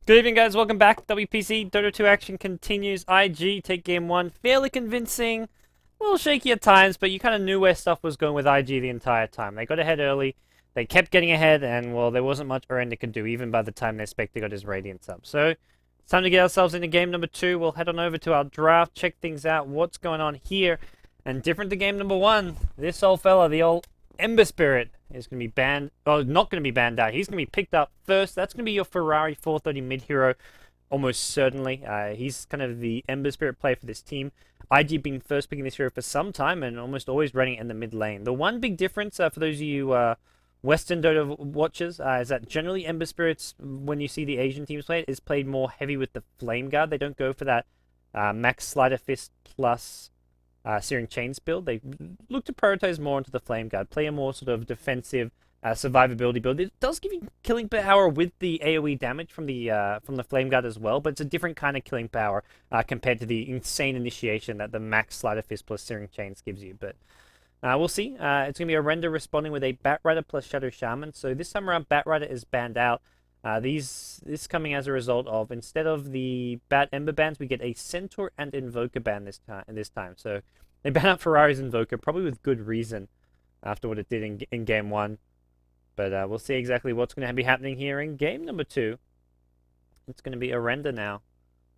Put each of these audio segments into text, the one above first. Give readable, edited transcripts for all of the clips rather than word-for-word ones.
Good evening, guys. Welcome back. WPC Dota 2 action continues. IG take game one. Fairly convincing. A little shaky at times, but you kind of knew where stuff was going with IG the entire time. They got ahead early. They kept getting ahead, and, well, there wasn't much Orenda could do, even by the time their Spectre got his Radiance up. So, it's time to get ourselves into game number two. We'll head on over to our draft, check things out, what's going on here. And different to game number one, this old fella, the old Ember Spirit, is going to be banned. Well, not going to be banned out. He's going to be picked up first. That's going to be your Ferrari 430 mid hero, almost certainly. He's kind of the Ember Spirit player for this team. IG been first picking this hero for some time and almost always running in the mid lane. The one big difference for those of you Western Dota watchers is that generally Ember Spirits, when you see the Asian teams play it, is played more heavy with the Flame Guard. They don't go for that max Slider Fist plus Searing Chains build. They look to prioritize more into the Flame Guard, play a more sort of defensive survivability build. It does give you killing power with the AoE damage from the Flame Guard as well, but it's a different kind of killing power compared to the insane initiation that the max Slider Fist plus Searing Chains gives you. But we'll see. It's going to be Orenda responding with a Bat Rider plus Shadow Shaman. So this time around, Bat Rider is banned out. This coming as a result of, instead of the Bat Ember bans, we get a Centaur and Invoker ban this time. So they ban out Ferrari's Invoker, probably with good reason, after what it did in game one. But we'll see exactly what's going to be happening here in game number two. It's going to be Orenda now,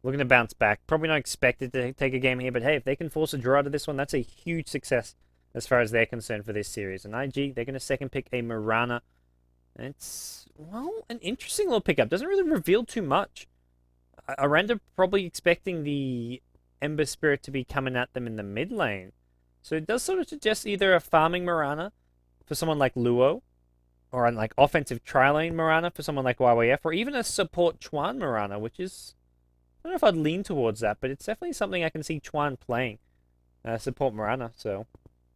looking to bounce back. Probably not expected to take a game here, but hey, if they can force a draw out of this one, that's a huge success as far as they're concerned for this series. And IG, they're going to second pick a Mirana. It's, well, an interesting little pickup. Doesn't really reveal too much. Orenda probably expecting the Ember Spirit to be coming at them in the mid lane. So it does sort of suggest either a farming Mirana for someone like Luo, or an like offensive tri-lane Mirana for someone like YYF, or even a support Chuan Mirana, which is, I don't know if I'd lean towards that, but it's definitely something I can see Chuan playing, support Mirana. So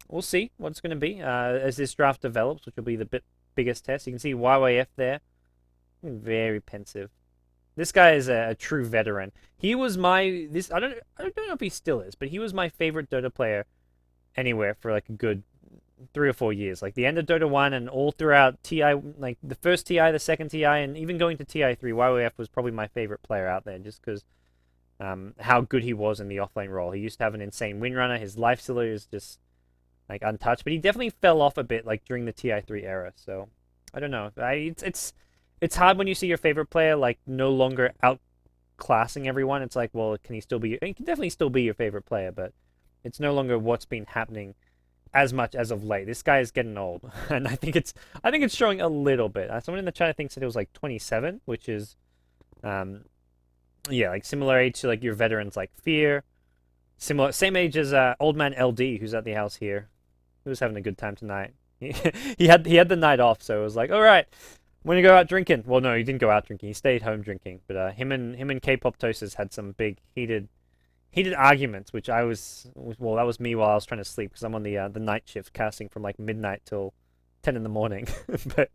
we'll see what it's going to be as this draft develops, which will be the biggest test. You can see YYF there, very pensive. This guy is a true veteran. He was I don't know if he still is, but he was my favorite Dota player anywhere for like a good 3 or 4 years. Like the end of Dota 1 and all throughout TI, like the first TI, the second TI, and even going to TI 3, YYF was probably my favorite player out there, just because how good he was in the offlane role. He used to have an insane win runner. His life stealer is just like untouched, but he definitely fell off a bit like during the TI3 era. So I don't know. It's hard when you see your favorite player like no longer outclassing everyone. It's like, well, can he still be? He can definitely still be your favorite player, but it's no longer what's been happening as much as of late. This guy is getting old, and I think it's showing a little bit. Someone in the chat I think said it was like 27, which is yeah, like similar age to like your veterans like Fear, same age as old man LD who's at the house here. He was having a good time tonight. He had the night off, so it was like, all right, I'm gonna go out drinking. Well, no, he didn't go out drinking. He stayed home drinking. But him and K-pop Toasters had some big heated arguments, which that was me while I was trying to sleep, because I'm on the night shift casting from like midnight till 10 in the morning. But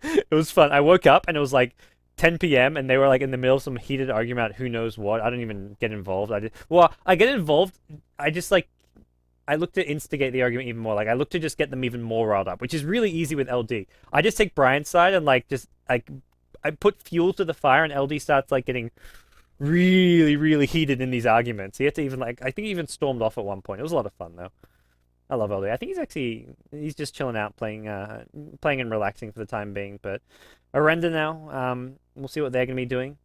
it was fun. I woke up and it was like 10 p.m. and they were like in the middle of some heated argument about who knows what. I don't even get involved. I get involved. I look to instigate the argument even more. Like I look to just get them even more riled up, which is really easy with LD. I just take Brian's side and like just like I put fuel to the fire, and LD starts like getting really, really heated in these arguments. He had to even I think he even stormed off at one point. It was a lot of fun though. I love LD. I think he's just chilling out, playing and relaxing for the time being. But Orenda now, we'll see what they're gonna be doing.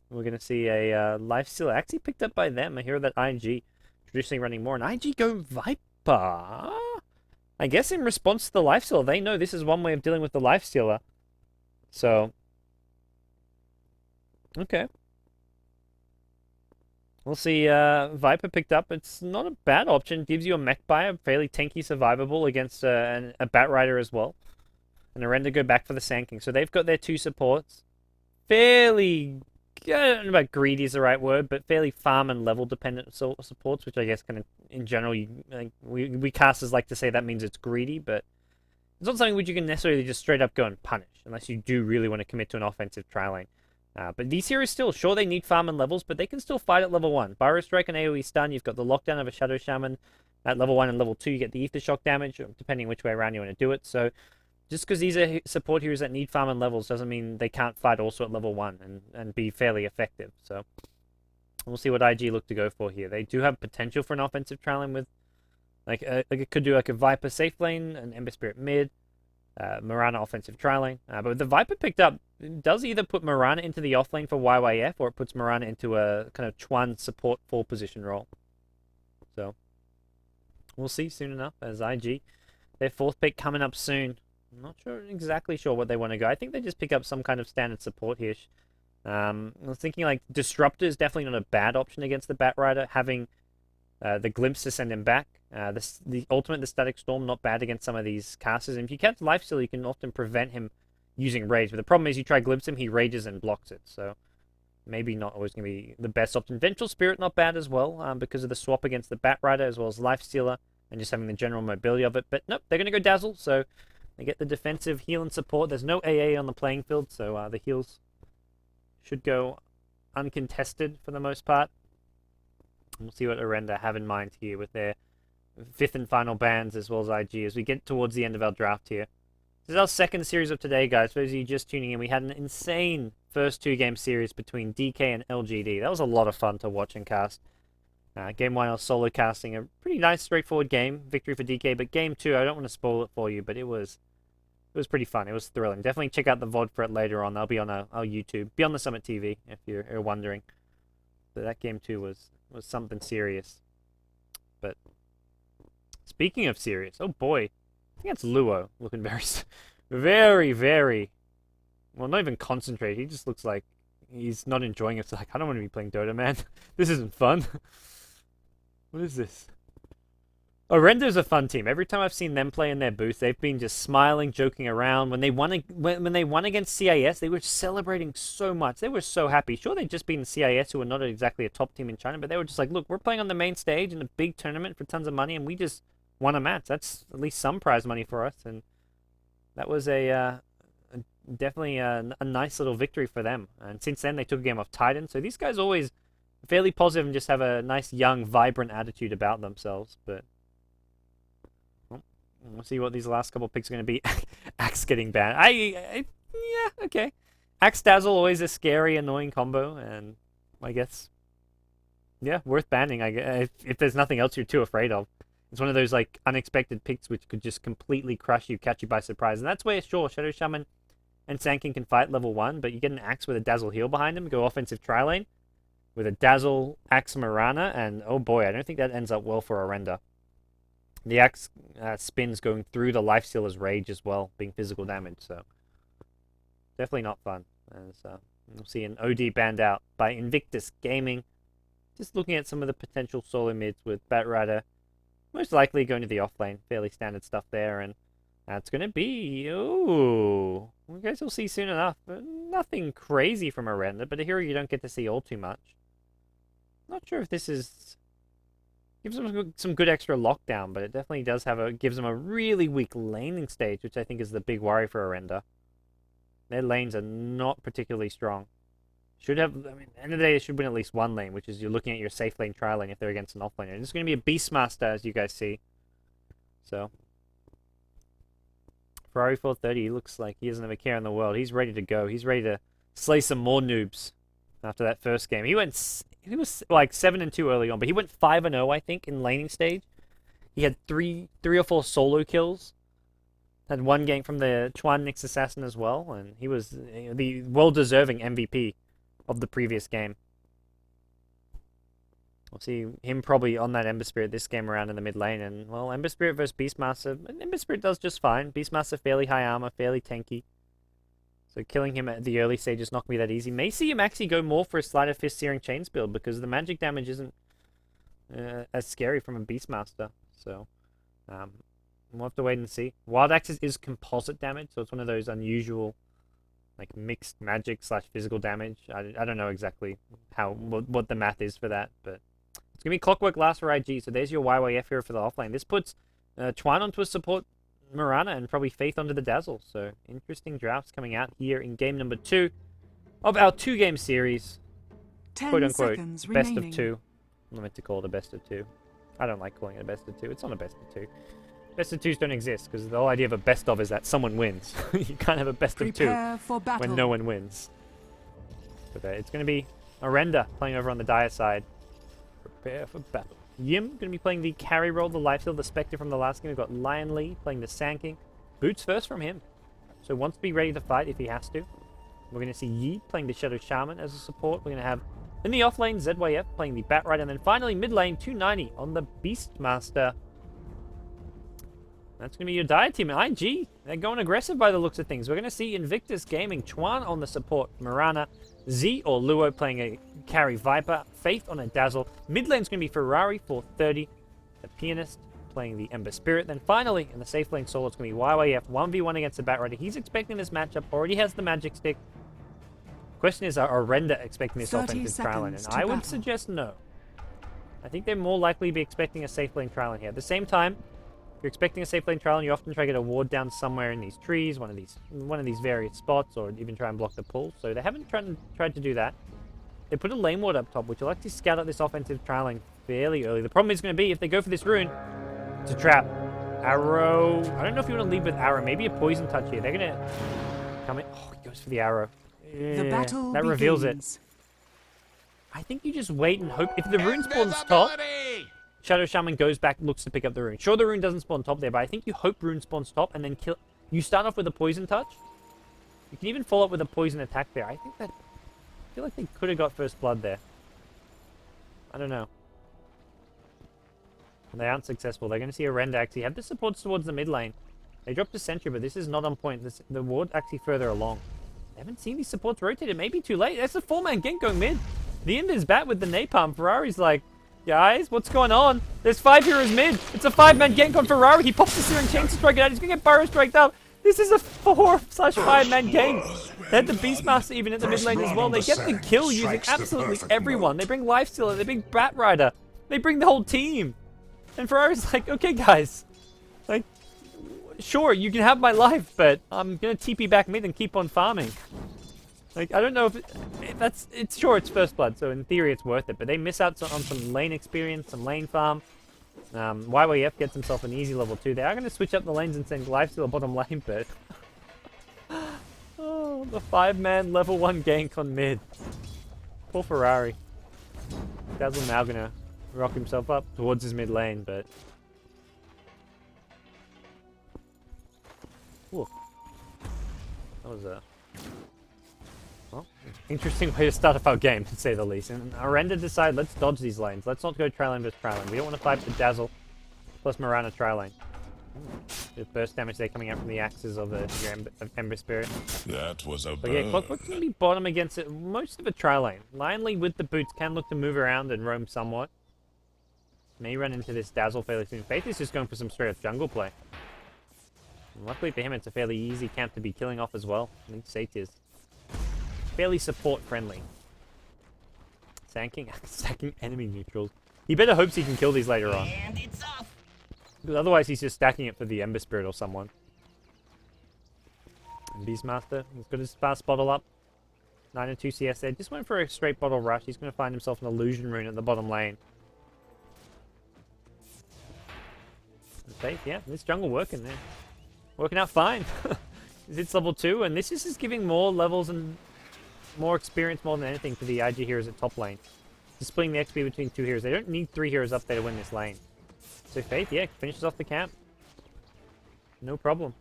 We're gonna see a Lifestealer actually picked up by them. I hear that IG traditionally running more, and IG go Viper. I guess in response to the Lifestealer, they know this is one way of dealing with the Lifestealer. So, okay. We'll see. Viper picked up. It's not a bad option. Gives you a mech buyer, fairly tanky, survivable against a Bat Rider as well. And Orenda go back for the Sand King. So they've got their 2 supports. Fairly, I don't know about greedy is the right word, but fairly farm and level dependent supports, which I guess kind of in general, we casters like to say that means it's greedy, but it's not something which you can necessarily just straight up go and punish unless you do really want to commit to an offensive tri-lane. But these heroes still, sure, they need farm and levels, but they can still fight at level 1. Pyro Strike and AoE stun, you've got the lockdown of a Shadow Shaman. At level 1 and level 2, you get the Ether Shock damage, depending which way around you want to do it. So just because these are support heroes that need farm and levels doesn't mean they can't fight also at level 1 and be fairly effective. So we'll see what IG look to go for here. They do have potential for an offensive trialing with, like it could do like a Viper safe lane, an Ember Spirit mid, Mirana offensive trialing. But with the Viper picked up, it does either put Mirana into the off lane for YYF or it puts Mirana into a kind of Chuan support 4 position role. So we'll see soon enough as IG, their 4th pick coming up soon. I'm not exactly sure what they want to go. I think they just pick up some kind of standard support here. I was thinking like Disruptor is definitely not a bad option against the Batrider. Having the Glimpse to send him back. The Ultimate, the Static Storm, not bad against some of these casters. And if you catch Lifesteal, you can often prevent him using Rage. But the problem is you try Glimpse him, he rages and blocks it. So maybe not always going to be the best option. Vengeful Spirit, not bad as well, because of the swap against the Batrider as well as Lifestealer and just having the general mobility of it. But nope, they're going to go Dazzle, so they get the defensive heal and support. There's no AA on the playing field, so the heals should go uncontested for the most part. We'll see what Orenda have in mind here with their 5th and final bans as well as IG as we get towards the end of our draft here. This is our 2nd series of today, guys. For those of you just tuning in, we had an insane first 2-game series between DK and LGD. That was a lot of fun to watch and cast. Game 1, I was solo casting a pretty nice, straightforward game. Victory for DK, but Game 2, I don't want to spoil it for you, but it was pretty fun. It was thrilling. Definitely check out the VOD for it later on. That'll be on our YouTube. Be on the Summit TV, if you're wondering. But that Game 2 was something serious. But speaking of serious, oh boy, I think that's Luo looking very, very, well, not even concentrated. He just looks like he's not enjoying it. It's like, I don't want to be playing Dota, man. This isn't fun. What is this? Orenda's a fun team. Every time I've seen them play in their booth, they've been just smiling, joking around. When they won against CIS, they were celebrating so much. They were so happy. Sure, they'd just been CIS, who are not exactly a top team in China, but they were just like, look, we're playing on the main stage in a big tournament for tons of money, and we just won a match. That's at least some prize money for us, and that was definitely a nice little victory for them. And since then, they took a game off Titan. So these guys always fairly positive and just have a nice, young, vibrant attitude about themselves. But we'll see what these last couple of picks are going to be. Axe getting banned. Yeah, okay. Axe Dazzle, always a scary, annoying combo. And I guess, yeah, worth banning. If there's nothing else you're too afraid of. It's one of those like unexpected picks which could just completely crush you, catch you by surprise. And that's where, sure, Shadow Shaman and Sankin can fight level 1, but you get an Axe with a Dazzle heal behind him, go offensive tri-lane with a Dazzle Axe Mirana, and oh boy, I don't think that ends up well for Orenda. The Axe spins going through the Lifestealer's Rage as well, being physical damage, so definitely not fun. As we'll see an OD banned out by Invictus Gaming. Just looking at some of the potential solo mids with Batrider, most likely going to the off lane, fairly standard stuff there, and that's going to be, ooh, I guess we'll see soon enough. Nothing crazy from Orenda, but a hero you don't get to see all too much. Not sure if this gives them some good extra lockdown, but it definitely does gives them a really weak laning stage, which I think is the big worry for Orenda. Their lanes are not particularly strong. At the end of the day, it should win at least one lane, which is you're looking at your safe lane, tri lane if they're against an off laner. It's going to be a Beastmaster, as you guys see. So Ferrari 430 looks like he doesn't have a care in the world. He's ready to go. He's ready to slay some more noobs after that first game. He was like 7-2 early on, but he went 5-0, I think, in laning stage. He had three or four solo kills. Had one game from the Chuan Nyx Assassin as well, and he was the well-deserving MVP of the previous game. We'll see him probably on that Ember Spirit this game around in the mid lane. And, well, Ember Spirit versus Beastmaster. Ember Spirit does just fine. Beastmaster fairly high armor, fairly tanky. So killing him at the early stage is not going to be that easy. May see him actually go more for a Sleight of Fist Searing Chains build because the magic damage isn't as scary from a Beastmaster. So we'll have to wait and see. Wild Axes is composite damage, so it's one of those unusual like mixed magic / physical damage. I don't know exactly what the math is for that, but it's going to be Clockwork Last for IG, so there's your YYF here for the offlane. This puts Chuan onto a support Mirana and probably Faith onto the Dazzle, so interesting drafts coming out here in game number 2 of our 2-game series. Quote-unquote, best of 2. I'm not meant to call it a best of 2. I don't like calling it a best of 2. It's not a best of 2. Best of twos don't exist, because the whole idea of a best of is that someone wins. You can't have a best of two when no one wins. But it's going to be Orenda playing over on the Dire side. Prepare for battle. Yim going to be playing the carry role, the lifesteal, the Spectre from the last game. We've got Lion Lee playing the Sand King. Boots first from him. So wants to be ready to fight if he has to. We're going to see Yi playing the Shadow Shaman as a support. We're going to have in the off lane ZYF playing the Bat Rider. And then finally mid lane 290 on the Beastmaster. That's going to be your Dire team. And IG, they're going aggressive by the looks of things. We're going to see Invictus Gaming, Chuan on the support, Mirana, Z or Luo playing a carry Viper, Faith on a Dazzle. Mid lane's going to be Ferrari for 30, the Pianist playing the Ember Spirit. Then finally, in the safe lane solo, it's going to be YYF 1v1 against the Bat Rider. He's expecting this matchup, already has the Magic Stick. Question is, are Orenda expecting this offensive trial lane? And I would suggest no. I think they're more likely to be expecting a safe lane trial lane here. At the same time, if you're expecting a safe lane trial, and you often try to get a ward down somewhere in these trees, one of these various spots, or even try and block the pull. So they haven't tried to do that. They put a lane ward up top, which will actually scout out this offensive trial lane fairly early. The problem is going to be if they go for this rune, it's a trap. Arrow. I don't know if you want to lead with arrow. Maybe a poison touch here. They're going to come in. Oh, he goes for the arrow. Yeah, the battle that reveals it. I think you just wait and hope. If the rune spawns top, Shadow Shaman goes back, looks to pick up the rune. Sure, the rune doesn't spawn top there, but I think you hope rune spawns top and then kill. You start off with a poison touch. You can even follow up with a poison attack there. I feel like they could have got first blood there. I don't know. They aren't successful. They're going to see Orenda actually have the supports towards the mid lane. They dropped a sentry, but this is not on point. The ward actually further along. They haven't seen these supports rotate. It may be too late. That's a 4-man gank going mid. The Invis bat with the napalm. Ferrari's like, guys, what's going on? There's 5 heroes mid. It's a 5-man gank on Ferrari. He pops the Searing Chain to strike it out. He's going to get burrow striked out. This is a 4/5-man gank. They had the Beastmaster even at the mid lane as well. They get the kill using absolutely everyone. They bring Lifestealer. They bring Bat Rider. They bring the whole team. And Ferrari's like, okay, guys. Like, sure, you can have my life, but I'm going to TP back mid and keep on farming. Like, I don't know if it's sure it's first blood, so in theory it's worth it, but they miss out on some lane experience, some lane farm. YYF gets himself an easy level 2. They are going to switch up the lanes and send Lifesteal bottom lane, but oh, the 5-man level 1 gank on mid. Poor Ferrari. Dazzle now going to rock himself up towards his mid lane, but ooh, that was a interesting way to start off our game, to say the least. And Orenda decide, let's dodge these lanes. Let's not go tri-lane versus tri-lane. We don't want to fight the Dazzle plus Mirana tri-lane. The burst damage there coming out from the axes of your Ember Spirit. That was a But yeah, Clockwork's going to be bottom against it. Most of a tri-lane. Lion Lee with the boots can look to move around and roam somewhat. May run into this Dazzle fairly soon. Faith is just going for some straight-up jungle play. And luckily for him, it's a fairly easy camp to be killing off as well. I think Satyrs fairly support-friendly. Sacking enemy neutrals. He better hopes he can kill these later on. And it's off. Because otherwise he's just stacking it for the Ember Spirit or someone. And Beastmaster, he's got his fast bottle up. 9 and 2 CS there. Just went for a straight bottle rush. He's going to find himself an illusion rune at the bottom lane. Faith, yeah, this jungle working there. Working out fine. It's level 2, and this is just giving more levels and more experience more than anything to the IG heroes at top lane. Just splitting the XP between 2 heroes. They don't need 3 heroes up there to win this lane. So Faith, yeah, finishes off the camp. No problem.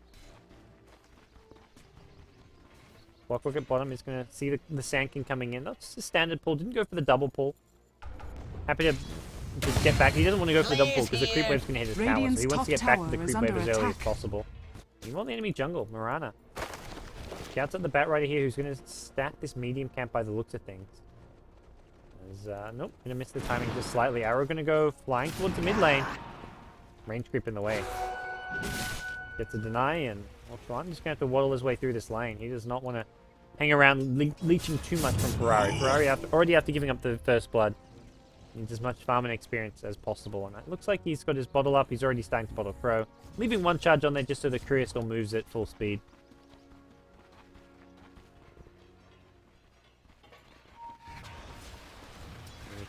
Clockwork at bottom is going to see the Sand King coming in. That's a standard pull. Didn't go for the double pull. Happy to just get back. He doesn't want to go for the double pull because the creep wave's going to hit his tower. So he wants to get back to the creep wave as early as possible. Meanwhile, the enemy jungle, Mirana. Shouts at the Bat Rider here who's going to stack this medium camp by the looks of things. Nope, going to miss the timing just slightly. Arrow going to go flying towards the mid lane. Range creep in the way. Gets a deny, and Ultron just going to have to waddle his way through this lane. He does not want to hang around leeching too much from Ferrari. Ferrari, already after giving up the first blood, needs as much farming experience as possible. And it looks like he's got his bottle up. He's already starting to bottle Crow. Leaving one charge on there just so the Courier still moves at full speed.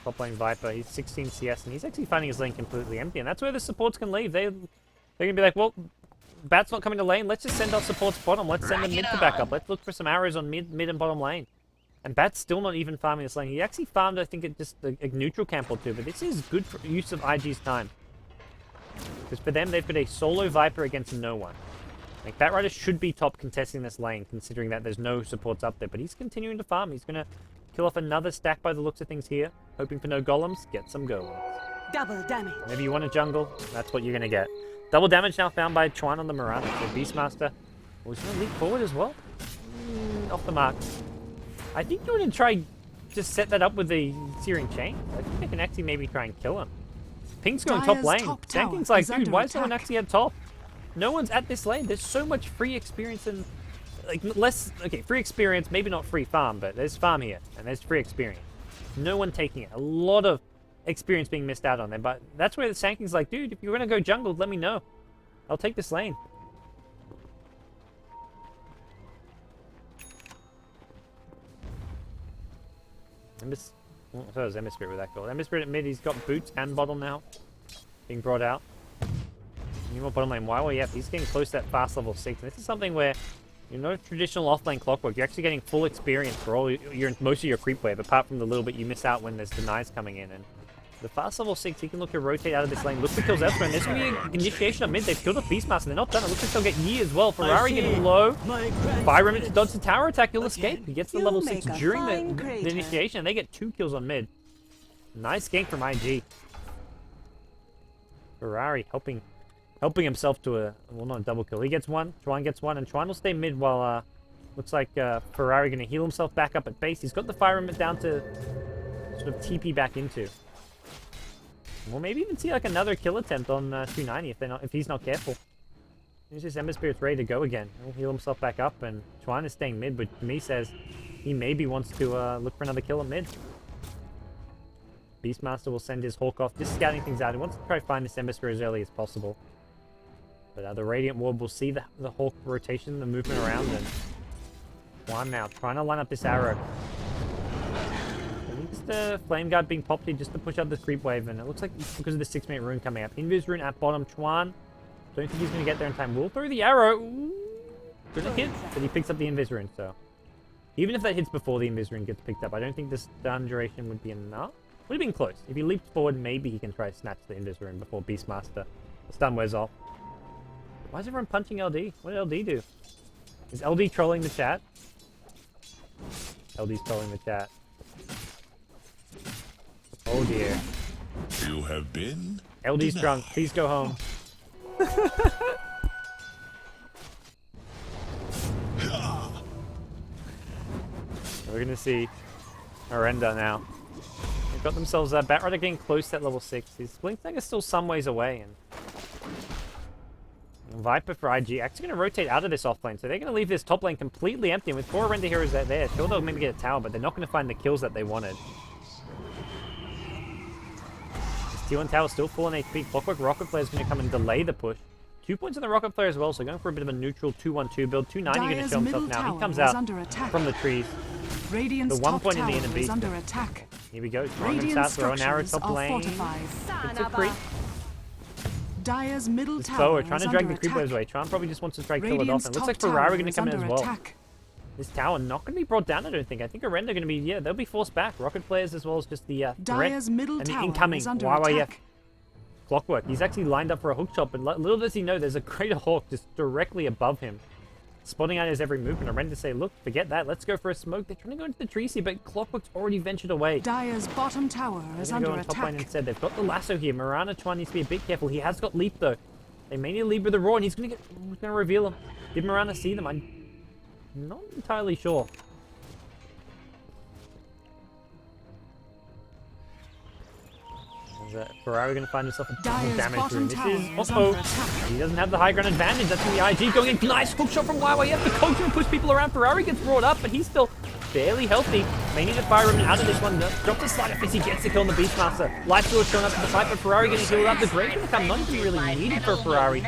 Top lane Viper, he's 16 CS, and he's actually finding his lane completely empty, and that's where the supports can leave. They're They're going to be like, well, Bat's not coming to lane. Let's just send our supports bottom. Let's send them mid to back up. Let's look for some arrows on mid and bottom lane. And Bat's still not even farming this lane. He actually farmed, I think, just a neutral camp or two. But this is good for use of IG's time. Because for them, they've got a solo Viper against no one. Like, Batrider should be top contesting this lane, considering that there's no supports up there. But he's continuing to farm. He's going to kill off another stack by the looks of things here. Hoping for no golems. Get some golems. Double damage. Maybe you want a jungle. That's what you're going to get. Double damage now found by Chuan on the Mirana. So Beastmaster was going to leap forward as well. Off the mark. I think you want to try just set that up with the Searing Chain. I think they can actually maybe try and kill him. Ping's going top lane. Sanking's like, dude, why is no one actually at top? No one's at this lane. There's so much free experience and like less. Okay, free experience, maybe not free farm, but there's farm here and there's free experience. No one taking it. A lot of experience being missed out on there. But that's where the Sanking's like, dude, if you're gonna go jungle, let me know. I'll take this lane. So is Ember Spirit with that gold. Ember Spirit at mid, he's got boots and bottom now. Being brought out. Any more bottom lane Wild? Yep, he's getting close to that fast level 6. And this is something where, you know, traditional offlane Clockwork, you're actually getting full experience for all most of your creep wave, apart from the little bit you miss out when there's denies coming in. And the fast level 6, he can look to rotate out of this lane, look for kills elsewhere, and there's going to be an initiation of mid. They've killed a Beastmaster, they're not done. It looks like they'll get Yi as well. Ferrari getting low. Fire Remnant to dodge the tower attack, he'll escape. He gets the level 6 during the initiation, and they get 2 kills on mid. Nice gank from IG. Ferrari helping himself to a, well, not a double kill. He gets one, Chuan gets one, and Chuan will stay mid while, looks like Ferrari going to heal himself back up at base. He's got the Fire Remnant down to sort of TP back into. We'll maybe even see like another kill attempt on 290 if he's not careful. Here's his Ember Spirit's ready to go again. He'll heal himself back up, and Chuan is staying mid, but to me says he maybe wants to look for another kill at mid. Beastmaster will send his Hawk off, just scouting things out. He wants to try to find this Ember Spirit as early as possible. But the Radiant Ward will see the Hawk rotation, the movement around, and Chuan now trying to line up this arrow. The Flame Guard being popped here just to push out the creep wave, and it looks like because of the 6-minute rune coming up. Invis rune at bottom. Chuan, don't think he's going to get there in time. Will throw the arrow. Gonna hit, but he picks up the Invis rune, so even if that hits before the Invis rune gets picked up, I don't think the stun duration would be enough. Would have been close. If he leaps forward, maybe he can try to snatch the Invis rune before Beastmaster. The stun wears off. Why is everyone punching LD? What did LD do? Is LD trolling the chat? LD's trolling the chat. Oh dear. You have been LD's drunk. Please go home. We're gonna see Orenda now. They've got themselves a Batrider getting close to that level 6. His Blinkstag is still some ways away, and Viper for IG actually going to rotate out of this offlane, so they're going to leave this top lane completely empty. And with 4 Orenda heroes out there, sure they'll maybe get a tower, but they're not going to find the kills that they wanted. T1 tower still full on HP. Clockwork Rocket Flare is going to come and delay the push. 2 points on the Rocket Flare as well, so going for a bit of a neutral 2-1-2 build. 290 going to show himself now. He comes out from the trees. Radiant's the 1 point in the tower enemy. is under attack. Here we go. Radiant's out, throw an arrow top lane. It's a creep. Dire's middle This tower Boa trying to is drag under the creep attack. waves away. Tron probably just wants to try to kill it off. Radiant's And it looks like top Ferrari tower going to is come in under as well. attack. This tower not going to be brought down, I don't think. I think Orenda going to be, yeah, they'll be forced back. Rocket Flares as well as just the threat Dire's middle and the tower incoming is under YYF attack. Clockwork. He's actually lined up for a hook shot, but little does he know there's a Greater Hawk just directly above him, spotting out his every movement. Orenda say, look, forget that. Let's go for a smoke. They're trying to go into the trees here, but Clockwork's already ventured away. Dire's bottom tower is They're going to under go on top lane attack. instead. They've got the lasso here. Mirana Chuan needs to be a bit careful. He has got leap though. They may need to leap with the roar, and he's going to reveal him. Did Mirana see them? I'm not entirely sure. Is Ferrari going to find himself a Dire's damage bottom room? This tower is is under uh-oh. attack. He doesn't have the high ground advantage. That's going to be IG going in. Nice hook shot from YYF. The coach will push people around. Ferrari gets brought up, but he's still fairly healthy. May need to fire him out of this one. Drop the slider fist. He gets the kill on the Beastmaster. Life Steal showing up to the fight, but Ferrari getting healed up. The Grave's going to come. Not even really needed for Ferrari.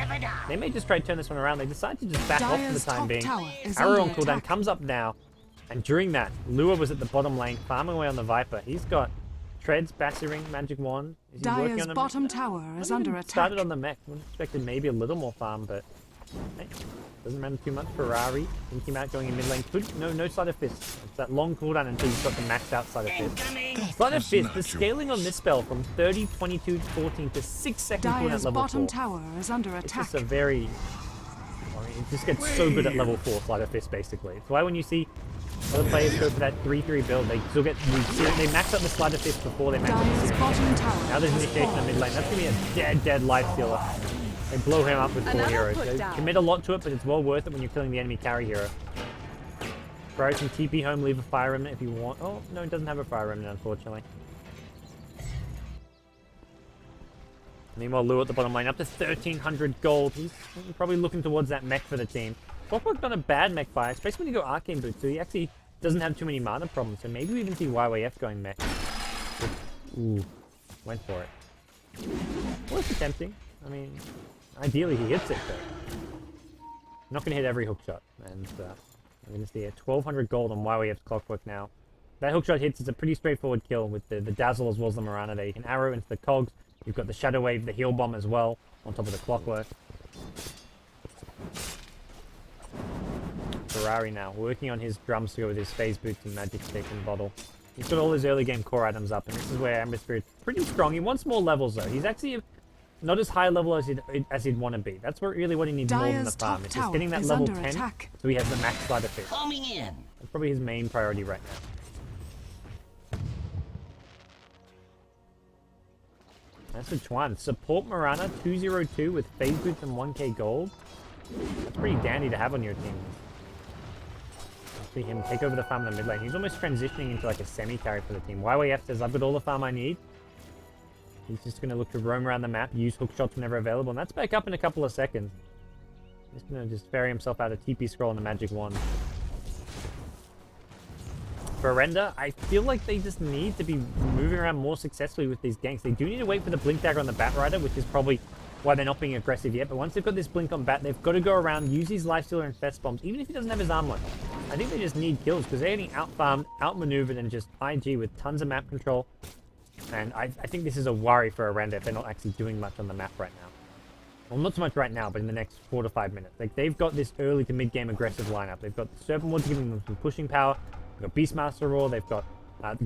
They may just try to turn this one around. They decide to just back off for the Dire's time top being. tower is Arrow on under cooldown attack. comes up now. And during that, Lua was at the bottom lane, farming away on the Viper. He's got Treads, Battering, Magic Wand. Is he working Dire's on them? bottom tower is Not under even attack. started on the mech. Would have expected maybe a little more farm, but hey, doesn't matter too much. Ferrari thinking about going in mid lane. Could no Sleight of Fist. It's that long cooldown until you've got the maxed out Sleight of Fist. Sleight of was Fist, not the your scaling on this spell from 30, 22, 14 to 6 second cooldown Dire's at level bottom 4. tower is under It's attack. just a very... I mean, it just gets so good at level 4 Sleight of Fist, basically. It's why when you see other players go for that 3-3 build, they still get... They max up the Sleight of Fist before they max up the Dire's series. bottom tower Now there's has initiation in fallen. mid lane. That's going to be a dead life stealer. They blow him up with 4 Another heroes. put They down. commit a lot to it, but it's well worth it when you're killing the enemy carry hero. Ferrari can TP home, leave a Fire Remnant if you want. Oh, no, it doesn't have a Fire Remnant, unfortunately. Meanwhile, Lou at the bottom lane, up to 1,300 gold. He's probably looking towards that mech for the team. Clockwork's not a bad mech buy, especially when you go Arcane Boot, so he actually doesn't have too many mana problems. So maybe we even see YYF going mech. Ooh, went for it. Well, it's tempting. I mean, ideally he hits it, but not going to hit every hook shot. And we're going to see a 1,200 gold on YYF's Clockwork now. That hook shot hits is a pretty straightforward kill with the Dazzle as well as the Mirana there. You can arrow into the cogs. You've got the Shadow Wave, the Heal Bomb as well, on top of the Clockwork. Ferrari now, working on his drum skill with his Phase Boots and Magic Stick and Bottle. He's got all his early game core items up, and this is where Ember Spirit's pretty strong. He wants more levels though. He's actually not as high level as he'd want to be. That's really what he needs more than the Dire's farm. top It's just tower getting that is level under 10, attack. so he has the max Sleight of Fist. Coming in. That's probably his main priority right now. That's a Chuan. Support Mirana 202 with Phase Boots and 1k gold. That's pretty dandy to have on your team. See him take over the farm in the mid lane. He's almost transitioning into like a semi-carry for the team. YYF says, I've got all the farm I need. He's just going to look to roam around the map, use hook shots whenever available, and that's back up in a couple of seconds. He's going to just ferry himself out of TP Scroll and the Magic Wand. For Orenda, I feel like they just need to be moving around more successfully with these ganks. They do need to wait for the Blink Dagger on the Bat Rider, which is probably why they're not being aggressive yet. But once they've got this Blink on Bat, they've got to go around, use his Lifestealer and Fest Bombs, even if he doesn't have his armlet. I think they just need kills, because they're getting out-farmed, out-maneuvered, and just IG with tons of map control. And I think this is a worry for Orenda if they're not actually doing much on the map right now. Well, not so much right now, but in the next 4 to 5 minutes. Like, they've got this early to mid-game aggressive lineup. They've got the Serpent Wards giving them some pushing power. They've got Beastmaster Roar. They've got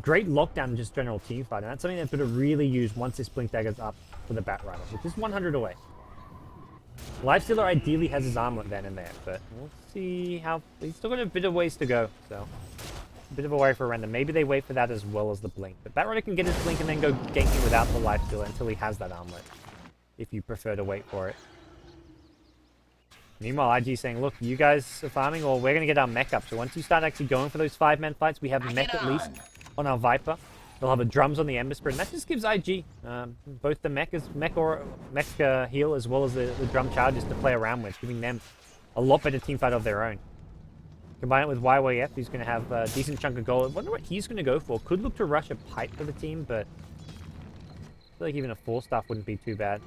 great lockdown and just general team fight. And that's something they've got to really use once this Blink Dagger's up for the Bat Rider, which is 100 away. Lifestealer ideally has his armlet then and there, but we'll see how... He's still got a bit of ways to go, so... A bit of a worry for Orenda. Maybe they wait for that as well as the Blink. But Bat Rider can get his Blink and then go ganking without the Lifestealer until he has that armlet, if you prefer to wait for it. Meanwhile, IG saying, look, you guys are farming, or we're going to get our mech up. So once you start actually going for those 5-man fights, we have mech at least on our Viper. They'll have a drums on the Ember Spirit, and that just gives IG both the mech heal as well as the drum charges to play around with, giving them a lot better team fight of their own. Combine it with YYF, who's going to have a decent chunk of gold. I wonder what he's going to go for. Could look to rush a pipe for the team, but I feel like even a 4-staff wouldn't be too bad.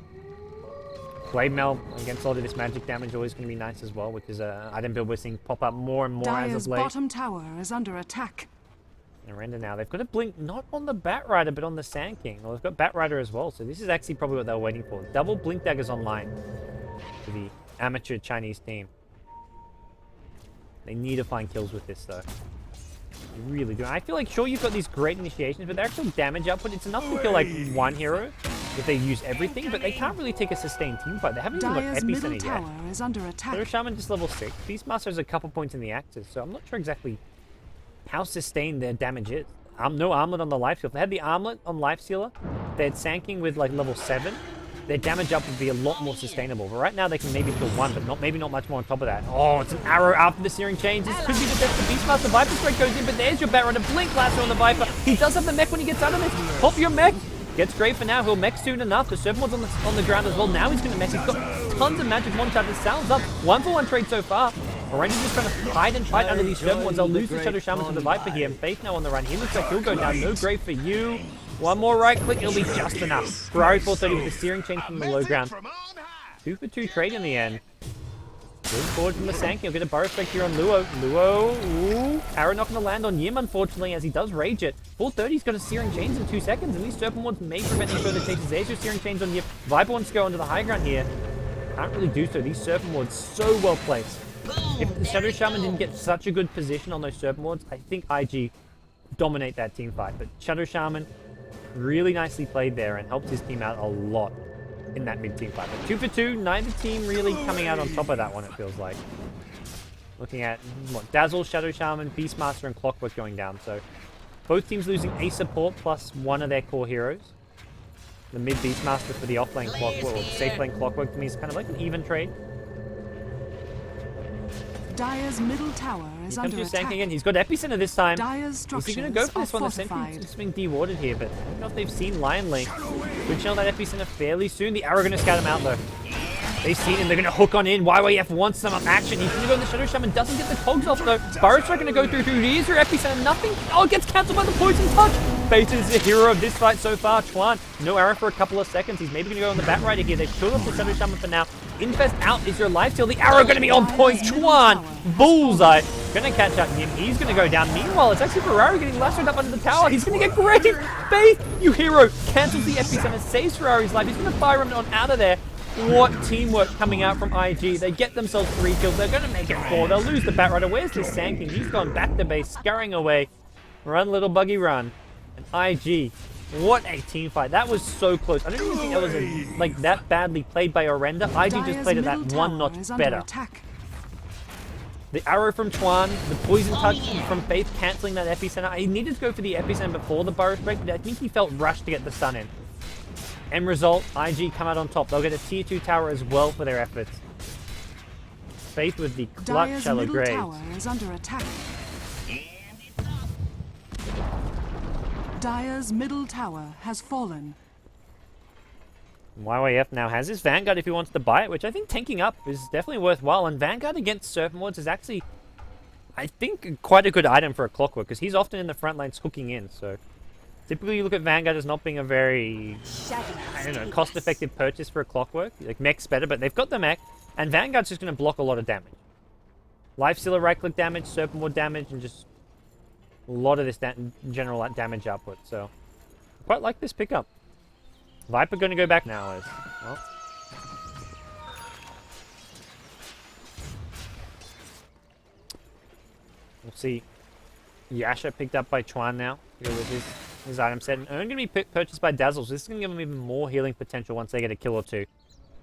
Blade Mail against all of this magic damage always going to be nice as well, which is an item build we're seeing pop up more and more as Dire's of late. bottom tower is under attack. And Orenda now, they've got a Blink not on the Bat Rider, but on the Sand King. Well, they've got Bat Rider as well, so this is actually probably what they were waiting for. Double Blink Daggers online for the amateur Chinese team. They need to find kills with this, though. They really do. I feel like, sure, you've got these great initiations, but their actual damage output, it's enough to kill, like, one hero if they use everything, but they can't really take a sustained team fight. They haven't even got Dire's middle Epicenter yet. tower is under attack. Their Shaman just level 6. Beastmaster has a couple points in the Axes, so I'm not sure exactly how sustained their damage is. No armlet on the Lifestealer. If they had the armlet on Lifestealer, they had Sand King with, like, level 7. Their damage up would be a lot more sustainable. But right now they can maybe kill one, but maybe not much more on top of that. Oh, it's an arrow after the Searing Chains. This could be the best. The Beastmaster Viper Strike goes in, but there's your Bat Rider. Blink Lasso on the Viper. He does have the mech when he gets out of this. Pop your mech. Gets great for now. He'll mech soon enough. The Serpent Ward's on the ground as well. Now he's going to mech. He's got tons of magic one charges. Sounds up. 1-for-1 trade so far. Orenda's just trying to hide and fight under these Serpent Wards. They'll lose the Shadow Shaman to the Viper here. And Faith now on the run. He looks like he'll go down. No great for you. One more right click, it'll be just enough. Ferrari 430 with the Searing Chain from the low ground. 2-for-2 trade in the end. Good forward from the Sank. He'll get a burrow spec here on Luo. Luo, ooh. Arrow not going to land on Yim, unfortunately, as he does rage it. 430's got a Searing Chains in 2 seconds, and these Serpent Wards may prevent any further chases. There's your Searing Chains on Yim. Viper wants to go onto the high ground here. Can't really do so. These Serpent Wards so well placed. If the Shadow Shaman didn't get such a good position on those Serpent Wards, I think IG dominate that team fight. But Shadow Shaman really nicely played there and helped his team out a lot in that mid-team fight. But 2 for 2, neither team really coming out on top of that one, it feels like. Looking at, what, Dazzle, Shadow Shaman, Beastmaster, and Clockwork going down. So both teams losing a support plus one of their core heroes. The mid Beastmaster for the off-lane Clockwork, or safe lane Clockwork to me is kind of like an even trade. Dire's middle tower is under Comes to attack. Sank again. He's got Epicenter this time. Dire's Is structures he going to go for are this one? The fortified. Sentry's just being dewarded here, but I don't know if they've seen Lion Link. Could channel that Epicenter fairly soon. The Arrow going to scout him out though. They've seen him. They're going to hook on in. YYF wants some action. He's going to go in the Shadow Shaman. Doesn't get the cogs off though. Burrow's going to go through. Here's your Epicenter. Nothing. Oh, it gets cancelled by the Poison Touch. Faith is the hero of this fight so far. Chuan, no arrow for a couple of seconds. He's maybe going to go on the Bat Rider here. They should have the Shadow Shaman for now. Infest out is your life steal. The arrow going to be on point. Chuan, bullseye. Going to catch up Nim. He's going to go down. Meanwhile, it's actually Ferrari getting lassoed up under the tower. He's going to get great. Faith, you hero. Cancels the Epicenter. Saves Ferrari's life. He's going to fire him on out of there. What teamwork coming out from IG. They get themselves 3 kills. They're going to make it 4. They'll lose the Bat Rider. Where's this Sanking? He's gone back to base, scurrying away. Run, little buggy, run. And IG, what a team fight. That was so close. I don't even think that was like that badly played by Orenda. IG just Dire's played it that middle one tower notch is under better. attack. The arrow from Chuan, the poison touch from Faith cancelling that Epicenter. He needed to go for the Epicenter before the burrow break, but I think he felt rushed to get the stun in. End result, IG come out on top. They'll get a tier 2 tower as well for their efforts. Faith with the clutch Dire's shallow middle grave. tower is under attack. Dire's middle tower has fallen. YYF now has his Vanguard if he wants to buy it, which I think tanking up is definitely worthwhile. And Vanguard against Serpent Wards is actually, I think, quite a good item for a Clockwork, because he's often in the front lines hooking in. So typically you look at Vanguard as not being a very, I don't know, cost-effective purchase for a Clockwork. Like, mech's better, but they've got the mech, and Vanguard's just going to block a lot of damage. Lifestealer right-click damage, Serpent Ward damage, and just a lot of this general damage output. So quite like this pickup. Viper going to go back now as well. We'll see. Yasha picked up by Chuan now here with his item set. And Urn going to be purchased by Dazzle, so this is going to give them even more healing potential once they get a kill or two.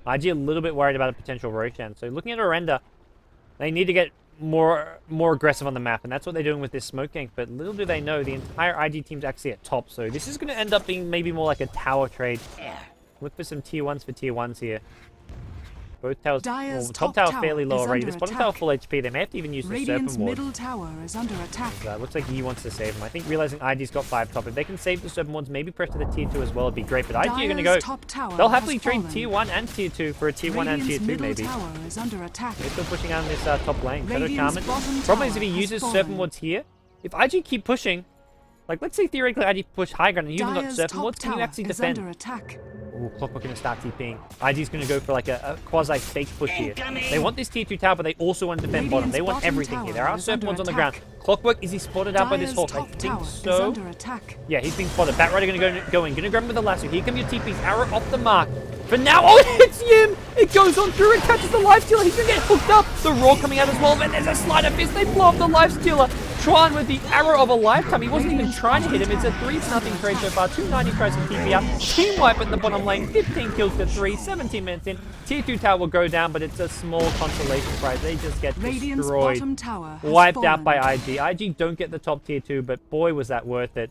IG a little bit worried about a potential Roshan. So looking at Orenda, they need to get more aggressive on the map, and that's what they're doing with this smoke gank. But little do they know, the entire IG team's actually at top, so this is going to end up being maybe more like a tower trade. Look for some tier 1s for tier 1s here. Both towers, well, the top tower fairly low already. This bottom tower full HP. They may have to even use the Radiant's Serpent Ward. middle tower is under attack. Looks like he wants to save him. I think realizing IG's got 5 top. If they can save the Serpent Wards, maybe press to the tier 2 as well, it'd be great. But IG are going to go. Dire's top tower They'll has happily trade fallen. tier 1 and tier 2 for a tier 1 and tier Radiant's 2 middle maybe. tower is under attack. They're still pushing out in this top lane. Shadow Radiant's Shaman. bottom Problem is if he tower has uses fallen. Serpent Wards here, if IG keep pushing, like let's say theoretically IG push high ground and you haven't got Dire's Serpent top Wards, can you tower actually is defend? under attack. Ooh, Clockwork going to start TPing. IG's going to go for like a quasi-fake push here. They want this tier 2 tower, but they also want to defend bottom. They want Radiant's everything bottom here. There are tower is Serpent Wards on under the ground. attack. Clockwork, is he spotted out by this Dire's Hawk? I top think tower is so. under attack. Yeah, he's being spotted. Bat Rider going to go in. Going to grab him with the lasso. Here come your TPs. Arrow off the mark. For now, oh, it hits Yim! It goes on through. It catches the Lifestealer. He's going to get hooked up. The Roar coming out as well. And there's a Slider Fist. They blow up the Lifestealer. Chuan with the arrow of a lifetime. He wasn't even trying to hit him. It's a 3-0 trade so far. 290 tries to TP up. Team wipe at the bottom lane. 15 kills to 3. 17 minutes in. Tier 2 tower will go down, but it's a small consolation prize. They just get Radiant's destroyed. bottom tower has Wiped fallen. out by IG. IG don't get the top tier 2, but boy was that worth it.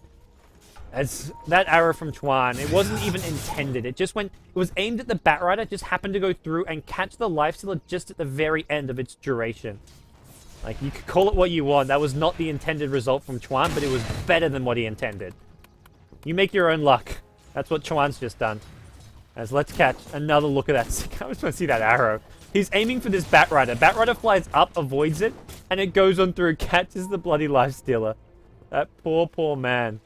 As that arrow from Chuan, it wasn't even intended. It just went, it was aimed at the Bat Rider, just happened to go through and catch the Lifestealer just at the very end of its duration. Like, you could call it what you want. That was not the intended result from Chuan, but it was better than what he intended. You make your own luck. That's what Chuan's just done. As let's catch another look at that. I just want to see that arrow. He's aiming for this Bat Rider. Bat Rider flies up, avoids it, and it goes on through, catches the bloody Lifestealer. That poor, poor man.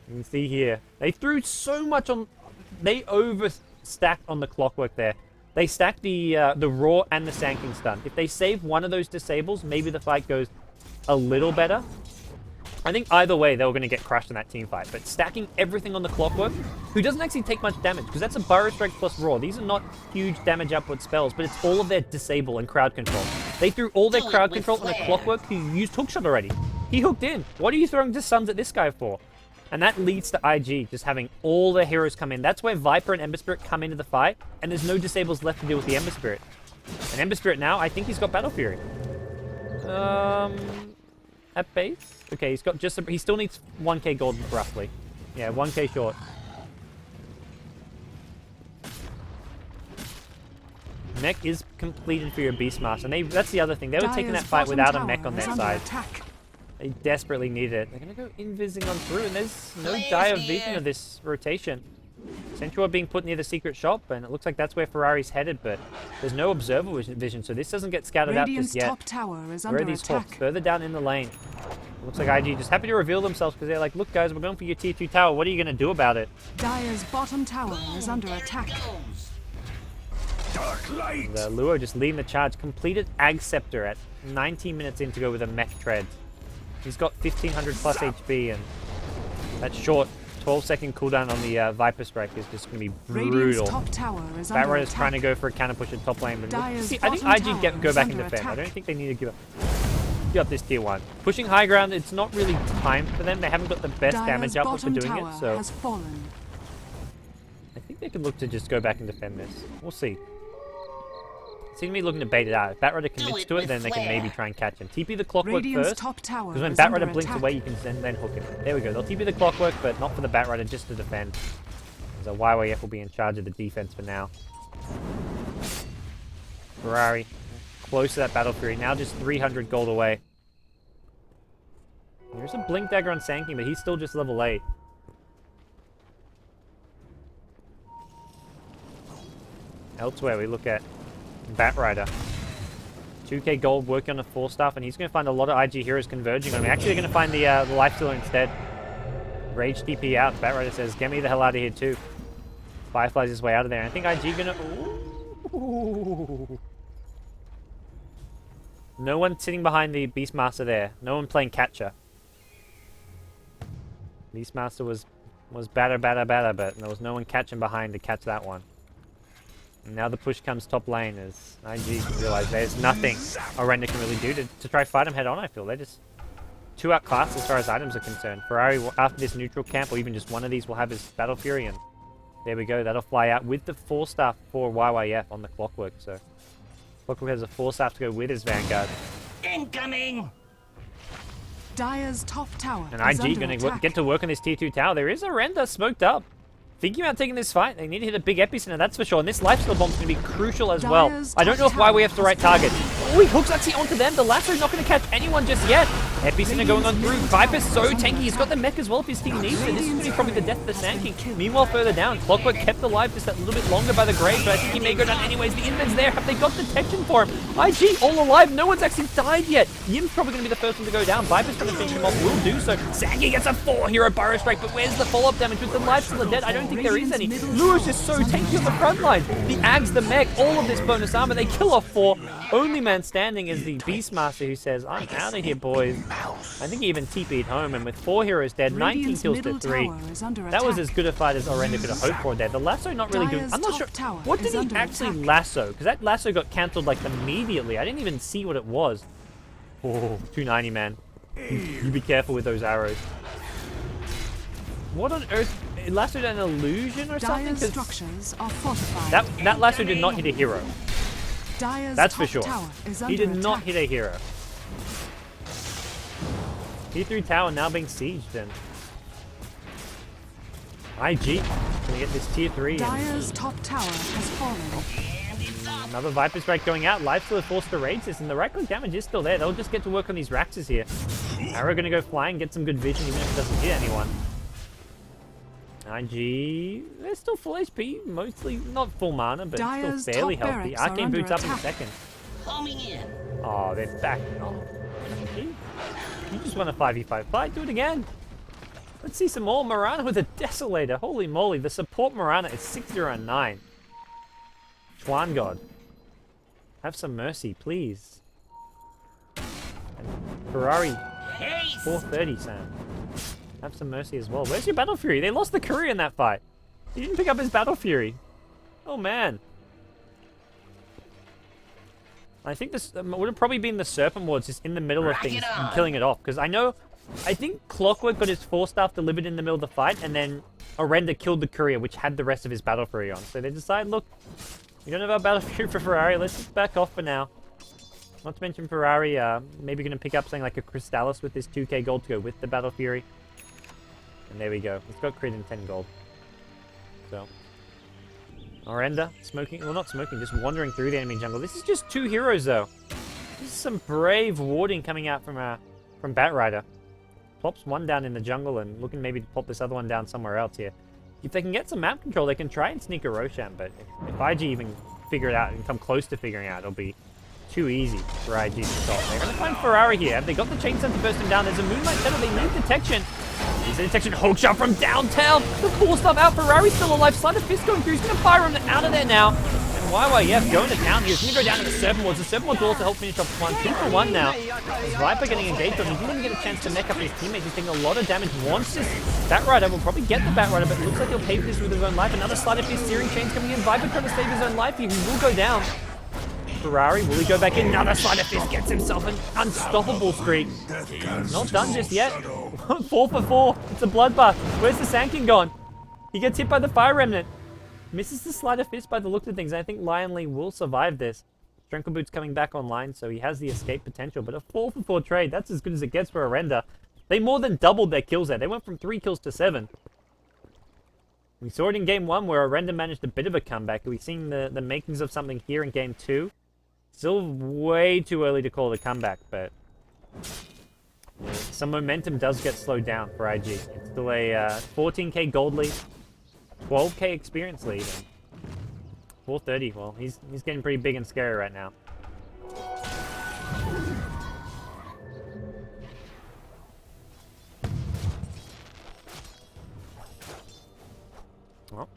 You can see here. They threw so much on... They overstacked on the Clockwork there. They stack the Raw and the Sand stun. If they save one of those disables, maybe the fight goes a little better. I think either way, they were going to get crushed in that team fight. But stacking everything on the Clockwork, who doesn't actually take much damage, because that's a Burrow Strike plus Raw. These are not huge damage output spells, but it's all of their disable and crowd control. They threw all their crowd control on a Clockwork who used hookshot already. He hooked in. What are you throwing just stuns at this guy for? And that leads to IG just having all their heroes come in. That's where Viper and Ember Spirit come into the fight, and there's no disables left to deal with the Ember Spirit. And Ember Spirit now, I think he's got Battle Fury. At base? Okay, he's got just he still needs 1k gold roughly. Yeah, 1k short. Mech is completed for your Beastmaster. And that's the other thing. They were taking that fight without a mech on their side. They desperately need it. They're going to go invising on through, and there's no dire vision of this rotation. Central being put near the secret shop, and it looks like that's where Ferrari's headed, but there's no observer vision, so this doesn't get scouted out just yet. Top tower is Where are these hawks? Further down in the lane. Looks like IG just happy to reveal themselves because they're like, look guys, we're going for your tier 2 tower. What are you going to do about it? Dire's bottom tower is under attack. Dark light. The Luo just leading the charge. Completed Ag Scepter at 19 minutes in to go with a mech tread. He's got 1500 plus HP, and that short 12-second cooldown on the Viper Strike is just going to be brutal. Top tower is Bat under Rider's attack. trying to go for a counter push at top lane, but see, I think bottom IG tower go is back and under defend. I attack. don't think they need to give up this tier 1. Pushing high ground, it's not really time for them. They haven't got the best damage output for doing it, so has fallen. I think they could look to just go back and defend this. We'll see. Seem to be looking to bait it out. If Batrider commits to it, then they can maybe try and catch him. TP the Clockwork Radiant's first, top tower because when is under Batrider blinks attack. away, you can then hook him. There we go. They'll TP the Clockwork, but not for the Batrider, just to defend. So YYF will be in charge of the defense for now. Ferrari, close to that Battle Fury. Now just 300 gold away. There's a Blink Dagger on Sand King, but he's still just level 8. Elsewhere, we look at Batrider. 2k gold working on a 4-staff, and he's going to find a lot of IG heroes converging on him. Actually, they're going to find the Lifestealer instead. Rage TP out. Batrider says, get me the hell out of here too. Fireflies his way out of there. And I think IG going to... Ooh. No one sitting behind the Beastmaster there. No one playing catcher. Beastmaster was batter, but there was no one catching behind to catch that one. And now the push comes top lane as IG realize there's nothing Orenda can really do to try fight him head on, I feel. They're just too outclassed as far as items are concerned. Ferrari, after this neutral camp, or even just one of these, will have his Battle Fury, and there we go. That'll fly out with the 4-staff for YYF on the Clockwork, so Clockwork has a 4-staff to go with his Vanguard. Incoming! Dire's top tower And is IG under going to attack. get to work on this tier 2 tower. There is Orenda smoked up. Thinking about taking this fight, they need to hit a big epicenter, that's for sure. And this lifesteal bomb is going to be crucial as well. Dire's I don't know if top YYF's the right target. Oh, he hooks actually onto them. The lasso's not going to catch anyone just yet. Epicenter going on through. Viper's so tanky. He's got the mech as well if his team needs it. This is going to be probably the death of the Sand King. Meanwhile, further down, Clockwork kept alive just that little bit longer by the grave, but I think he may go down anyways. The Inman's there. Have they got detection for him? IG all alive. No one's actually died yet. Yim's probably going to be the first one to go down. Viper's trying to finish him off. Will do so. Sand King gets a 4-hero Burrow Strike, but where's the follow-up damage? With the Lifestealer dead, I don't think there is any. Luo's just so tanky on the front line. The Ags, the mech, all of this bonus armor. They kill off 4. Only man standing is the Beastmaster, who says, I'm out of here, boys. I think he even TP'd home, and with 4 heroes dead, 19 Radiant's kills to middle 3. tower is under That was attack. as good a fight as Orenda could have hoped for there. The lasso not really doing... Dire's I'm not sure... top tower What did is he under actually attack. lasso? Because that lasso got cancelled, like, immediately. I didn't even see what it was. Oh, 290, man. You be careful with those arrows. What on earth? It lassoed an illusion or something? Dire's 'Cause structures are fortified. that lasso did not hit a hero. Dire's That's for top sure. tower is He under did not attack. hit a hero. Tier 3 tower now being sieged, and IG gonna get this tier 3. And Dire's top tower has fallen. another Viper Strike going out. Lifestealer forced to rage this, and the right click damage is still there. They'll just get to work on these Raxes here. Arrow gonna go flying, get some good vision, even if it doesn't hit anyone. IG, they're still full HP, mostly not full mana, but Dire's still fairly top healthy. barracks are Arcane under boots up in a attack. second. Homing in. Oh, they're back. Oh, IG, you just won a 5v5 fight. Do it again. Let's see some more. Mirana with a Desolator. Holy moly, the support Mirana is 609. Twan God. Have some mercy, please. And Ferrari, Haste. 430, Sam. Have some mercy as well. Where's your Battle Fury? They lost the courier in that fight. He didn't pick up his Battle Fury. Oh, man. I think this would have probably been the Serpent Wards just in the middle of Rock things it and on. killing it off. Because I think Clockwork got his 4-staff delivered in the middle of the fight, and then Orenda killed the courier, which had the rest of his Battle Fury on. So they decided, look, we don't have our Battle Fury for Ferrari. Let's just back off for now. Not to mention Ferrari, maybe going to pick up something like a Crystallis with this 2k gold to go with the Battle Fury. And there we go. It's got crit and 10 gold. So, Orenda, smoking, well not smoking, just wandering through the enemy jungle. This is just 2 heroes though. This is some brave warding coming out from Batrider. Plops one down in the jungle and looking maybe to pop this other one down somewhere else here. If they can get some map control, they can try and sneak a Roshan, but if IG even figure it out and come close to figuring it out, it'll be too easy for IG to stop. They're going to find Ferrari here. Have they got the chain sensor to burst him down? There's a Moonlight Settle. They need detection. There's a detection. Hook shot from downtown. The 4-staff out. Ferrari's still alive. Slider Fist going through. He's going to fire him out of there now. And YYF going to town here. He's going to go down to the Serpent Wards. The Serpent Wards will also help finish off 1. 2 for 1 now. As Viper getting engaged on. He didn't even get a chance to mech up his teammates. He's taking a lot of damage. Wants this Batrider. Will probably get the Batrider, but it looks like he'll pay for this with his own life. Another Slider Fist searing chains coming in. Viper trying to save his own life here. He will go down. Ferrari, will he go back in? Another Slider Fist gets himself an unstoppable streak. Not done just yet. 4 for 4. It's a bloodbath. Where's the Sand King gone? He gets hit by the Fire Remnant. Misses the Slider Fist by the look of things. I think Lion Lee will survive this. Strength Boots coming back online, so he has the escape potential. But a 4 for 4 trade, that's as good as it gets for Orenda. They more than doubled their kills there. They went from 3 kills to 7. We saw it in Game 1 where Orenda managed a bit of a comeback. We've seen the makings of something here in Game 2. Still way too early to call the comeback, but some momentum does get slowed down for IG. It's still a 14k gold lead, 12k experience lead, and 430. Well, he's getting pretty big and scary right now. Well,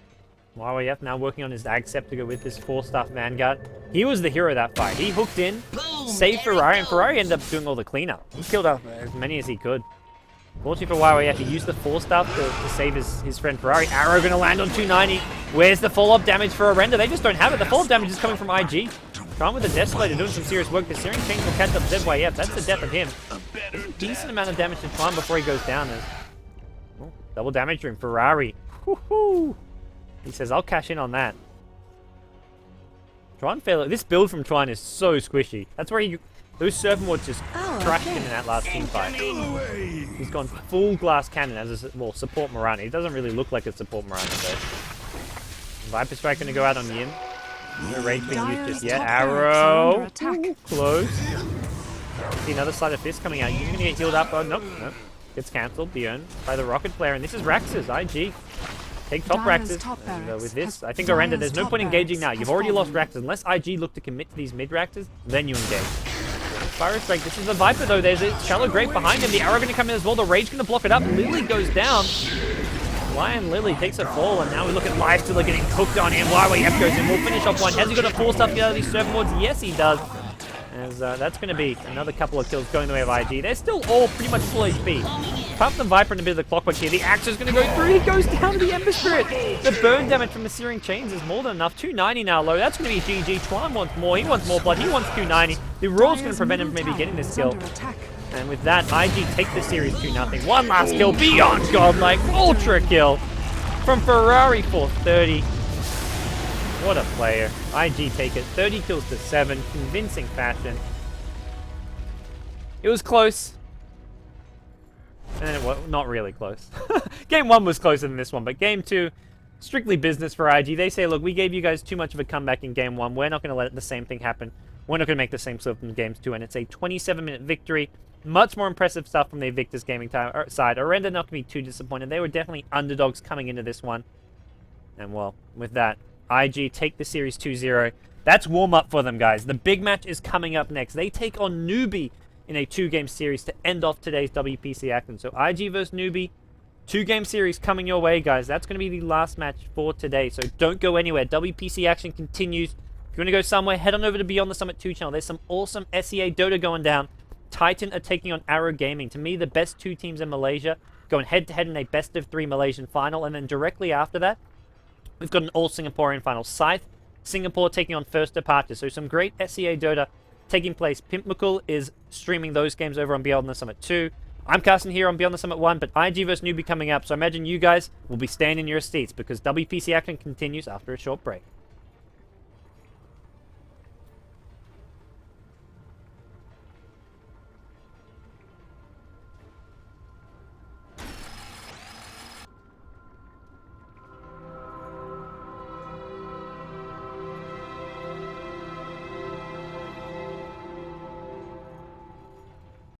YYF now working on his Ag-Scepter to go with this 4-staff Vanguard. He was the hero of that fight. He hooked in, saved Ferrari, and Ferrari ended up doing all the cleanup. He killed off as many as he could. Fortunately for YYF, he used the 4-staff to save his friend Ferrari. Arrow going to land on 290. Where's the follow-up damage for Orenda? They just don't have it. The follow-up damage is coming from IG. Trying with the Desolator, doing some serious work. The Searing Chains will catch up ZYF. That's the death of him. There's a decent amount of damage to Twan before he goes down. Double damage from Ferrari. Woohoo! He says, I'll cash in on that. Twan failed. This build from Twan is so squishy. That's where those Serpent Wards just crushed him in that last team fight. He's gone full glass cannon as a support Mirana. He doesn't really look like a support Mirana though. Viper Strike going to go out on Yin. No rage being used just yet. Arrow. Close. See another Slider Fist coming out. You're going to get healed up. Oh, nope. Gets cancelled. Bjorn by the Rocket Player. And this is Raxus. IG. Take top Raxus. And with this, I think Orenda, there's no point engaging now. You've already lost Raxus. Unless IG look to commit to these mid Raxus, then you engage. Fire Strike. This is the Viper though. There's a Shallow Grave behind him. The Arrow going to come in as well. The Rage going to block it up. Lily goes down. Lion Lily takes a fall, and now we look at Lifestealer getting cooked on him. YYF goes in. We'll finish off one. Has he got a 4-staff to get out of these Serpent Wards? Yes, he does. As that's going to be another couple of kills going the way of IG. They're still all pretty much full HP. Apart from the Viper and a bit of the Clockwork here, the Axe is going to go through. He goes down to the Ember Spirit. The burn damage from the Searing Chains is more than enough. 290 now low. That's going to be GG. Twan wants more. He wants more blood. He wants 290. The Roar's going to prevent him from maybe getting this kill. And with that, IG take the series 2-0. One last kill. Beyond godlike. Ultra kill from Ferrari for 30. What a player. IG take it. 30 kills to 7. Convincing fashion. It was close. And it was not really close. Game 1 was closer than this one, but Game 2, strictly business for IG. They say, look, we gave you guys too much of a comeback in Game 1. We're not going to let the same thing happen. We're not going to make the same slip in Games 2, and it's a 27-minute victory. Much more impressive stuff from the Invictus Gaming side. Orenda not going to be too disappointed. They were definitely underdogs coming into this one. And, well, with that, IG take the series 2-0. That's warm-up for them, guys. The big match is coming up next. They take on Newbie in a 2-game series to end off today's WPC action. So IG versus Newbie, 2-game series coming your way, guys. That's going to be the last match for today. So don't go anywhere. WPC action continues If you want to go somewhere, head on over to Beyond the Summit 2 channel. There's some awesome SEA Dota going down. Titan are taking on Arrow Gaming. To me, the best two teams in Malaysia going head-to-head in a best-of-3 Malaysian final. And then directly after that, we've got an all-Singaporean final. Scythe, Singapore taking on First Departure. So some great SEA Dota taking place. Pimp McCool is streaming those games over on Beyond the Summit 2. I'm Carson here on Beyond the Summit 1, but IG vs Newbie coming up. So I imagine you guys will be staying in your seats because WPC action continues after a short break.